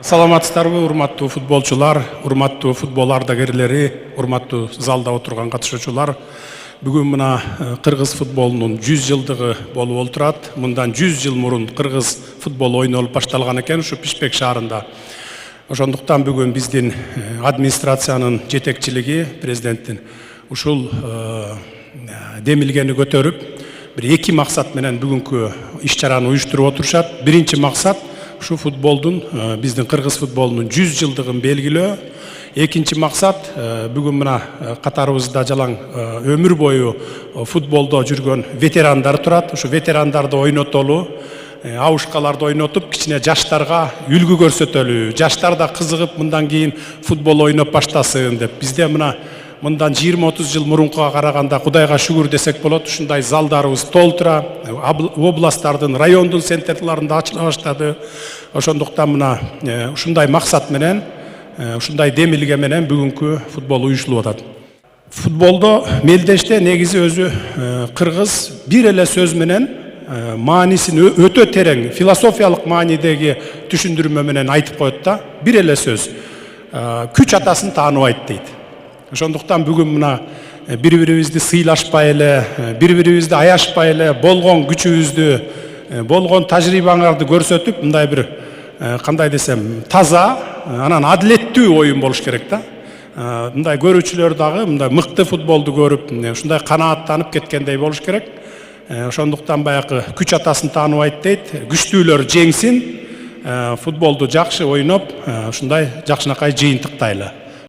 Саламатсыздарбы, урматтуу футболчулар, урматтуу футбол ардагерлери, урматтуу залда отурган катышуучулар. Бүгүн мына кыргыз футболунун 100 жылдыгы болуп олтурат. Мындан 100 жыл мурун кыргыз футбол ойнолуп башталган экен ушу Бишкек шаарында. Ошондуктан бүгүн биздин администрациянын жетекчилиги, президенттин ушул демилгени көтөрүп, бир эки максат менен бүгүнкү иш-чараны уюштуруп отурушат. Биринчи максат şu futbolun, bizden Kırgız futbolunun 100 yıldığın belgilөө. Ekinci maksat, bugün buna Katarımızda jalan ömür boyu futbolda жүргөн veteranlar turat. Şu veteranlarda oynatolu, avuşkalarda oynatıp, kichine jaştarga үлgü көрсөтөлү. Jaştar da kızıgıp bundan keyin futbol oynap baştasın dep. Bizde мындан 20-30 жыл мурункуга караганда Кудайга шүгүр десек болот, ушундай залдарыбыз толтура, областтардын, райондун центрларында ачыла баштады. Ошондуктан мына ушундай максат менен, ушундай демилге менен бүгүнкү футбол уюштурулуп атат. Футболдо мелдеште негизи өзү кыргыз бир эле сөз менен маанисин өтө терең, философиялык маанидеги түшүндүрмө менен айтып коет да, бир эле сөз. Күч атасын тааныбайт дейт. Ошондуктан бүгүн мына бири-бирибизди сыйлашпай эле, бири-бирибизди аяшпай эле, болгон күчүбүздү, болгон тажрыйбаңарды көрсөтүп, мындай бир кандай десем, таза, анан адилеттүү оюн болуш керек да. Мындай көрүүчүлөр дагы мындай мыкты футболду көрүп, ушундай канааттанып кеткендей болуш керек. Ошондуктан баягы күч атасын тааныбайт дейт, күчтүүлөр жеңсин, футболду жакшы ойноп, ушундай жакшынакай жыйынтыктайлы.